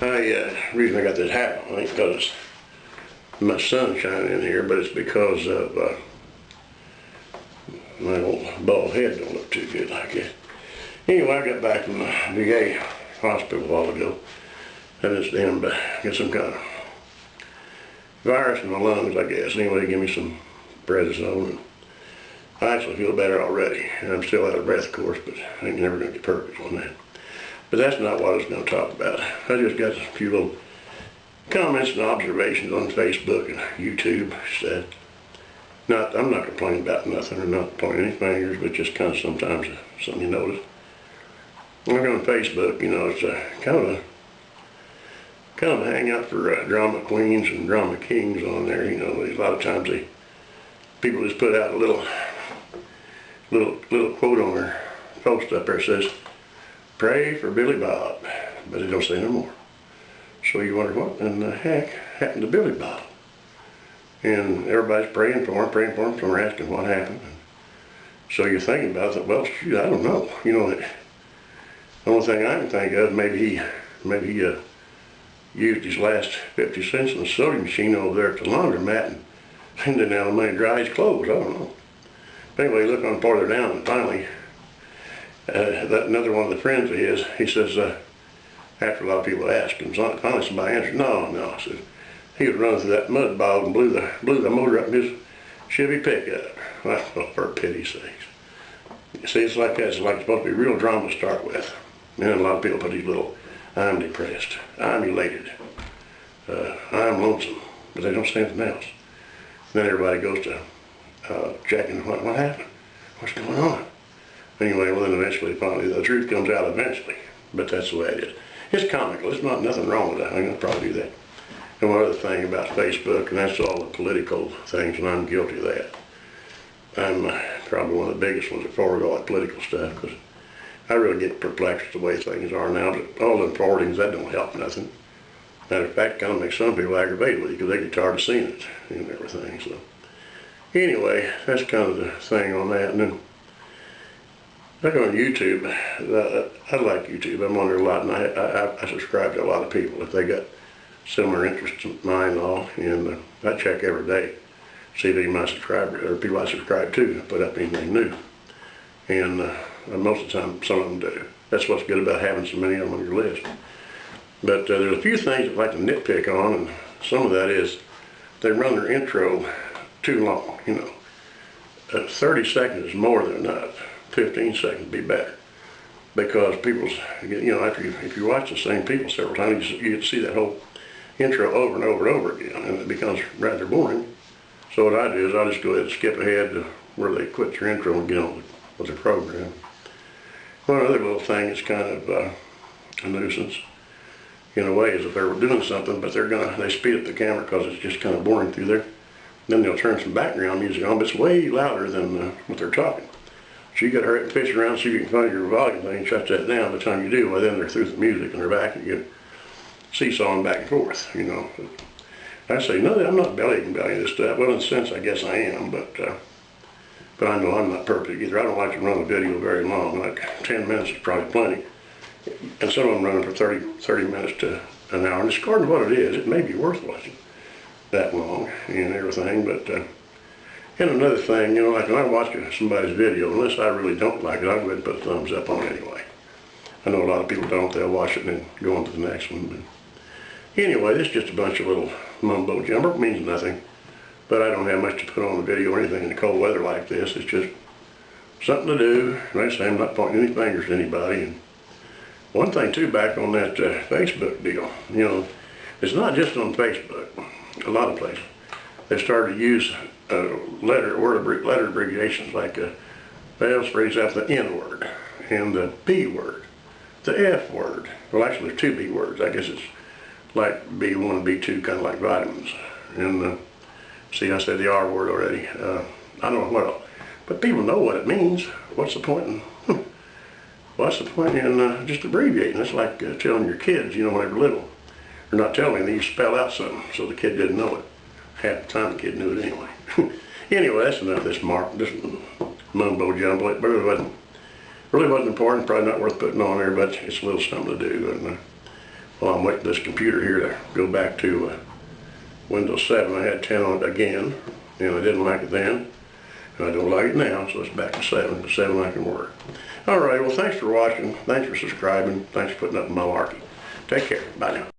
Reason I got this hat on ain't because my sun's shining in here, but it's because of my old bald head don't look too good like that. Anyway, I got back from the VA hospital a while ago. I just got some kind of virus in my lungs, I guess. Anyway, they give me some prednisone, and I actually feel better already. I'm still out of breath, of course, but I ain't never gonna get perfect on that. But that's not what I was gonna talk about. I just got a few little comments and observations on Facebook and YouTube stuff. I'm not complaining about nothing or not pointing any fingers, but just kind of sometimes something you notice. Look on Facebook, it's kind of a hangout for drama queens and drama kings on there. A lot of times people just put out a little quote on their post up there that says, "Pray for Billy Bob," but they don't say no more. So you wonder what in the heck happened to Billy Bob? And everybody's praying for him, so they're asking what happened. And so you're thinking about it, well, shoot, I don't know. The only thing I can think of, maybe he used his last 50 cents in the sewing machine over there at the laundromat and didn't have the money to dry his clothes. I don't know. But anyway, look on farther down, and finally, another one of the friends of his, he says, after a lot of people asked him, finally somebody answered, no. I said, he was running through that mud bog and blew the motor up in his Chevy pickup. Well, for pity's sakes. See, it's like that. It's like it's supposed to be real drama to start with. And then a lot of people put these little, I'm depressed, I'm elated, I'm lonesome, but they don't say anything else. Then everybody goes to checking what happened, what's going on. Anyway, well then eventually, finally, the truth comes out eventually. But that's the way it is. It's comical. It's not nothing wrong with that. I'm gonna probably do that. And one other thing about Facebook, and that's all the political things, and I'm guilty of that. I'm probably one of the biggest ones that forward all that political stuff, because I really get perplexed the way things are now. But all the forwardings, that don't help nothing. Matter of fact, it kind of makes some people aggravated with you because they get tired of seeing it and everything. So anyway, that's kind of the thing on that. And then back on YouTube, I like YouTube. I'm on there a lot, and I subscribe to a lot of people if they got similar interests to mine and all. And I check every day, see if any of my subscribers or people I subscribe to put up anything new. And most of the time, some of them do. That's what's good about having so many of them on your list. But there's a few things I'd like to nitpick on, and some of that is they run their intro too long. 30 seconds is more than enough. 15 seconds would be better, because people's, if you watch the same people several times, you get to see that whole intro over and over and over again, and it becomes rather boring. So what I do is I just go ahead and skip ahead to where they quit your intro and get on with the program. One other little thing is kind of a nuisance in a way, is if they were doing something, but they speed up the camera because it's just kind of boring through there. Then they'll turn some background music on, but it's way louder than what they're talking. So you got to hurry up and fish around, see if you can find your volume thing, shut that down. By the time you do, well, then they're through the music and they're back and you get seesawing back and forth. I say, no, I'm not bellying this stuff. Well, in a sense, I guess I am, but I know I'm not perfect either. I don't like to run a video very long. Like 10 minutes is probably plenty. And some of them running for 30 minutes to an hour. And it's according to what it is, it may be worth watching that long and everything. But and another thing, like when I watch somebody's video, unless I really don't like it, I'll go ahead and put a thumbs up on it anyway. I know a lot of people don't. They'll watch it and then go on to the next one. But anyway, this is just a bunch of little mumbo jumbo. It means nothing. But I don't have much to put on the video or anything in the cold weather like this. It's just something to do. Like I say, I'm not pointing any fingers to anybody. And one thing too, back on that Facebook deal, it's not just on Facebook. A lot of places they started to use letter abbreviations like they'll phrase out the N word and the B word, the F word. Well, actually, there's two B words. I guess it's like B1 and B2, kind of like vitamins. And see, I said the R word already. I don't know what else, but people know what it means. What's the point in just abbreviating? It's like telling your kids, when they're little, or not telling them, you spell out something so the kid didn't know it. Half the time the kid knew it anyway. Anyway, that's enough of this mumbo jumbo. It really wasn't important, probably not worth putting on there, but it's a little something to do. And Well, I'm waiting for this computer here to go back to Windows 7. I had 10 on it again, and I didn't like it then, and I don't like it now, so it's back to 7. The 7 I can work. All right, well, thanks for watching. Thanks for subscribing. Thanks for putting up with my malarkey. Take care. Bye now.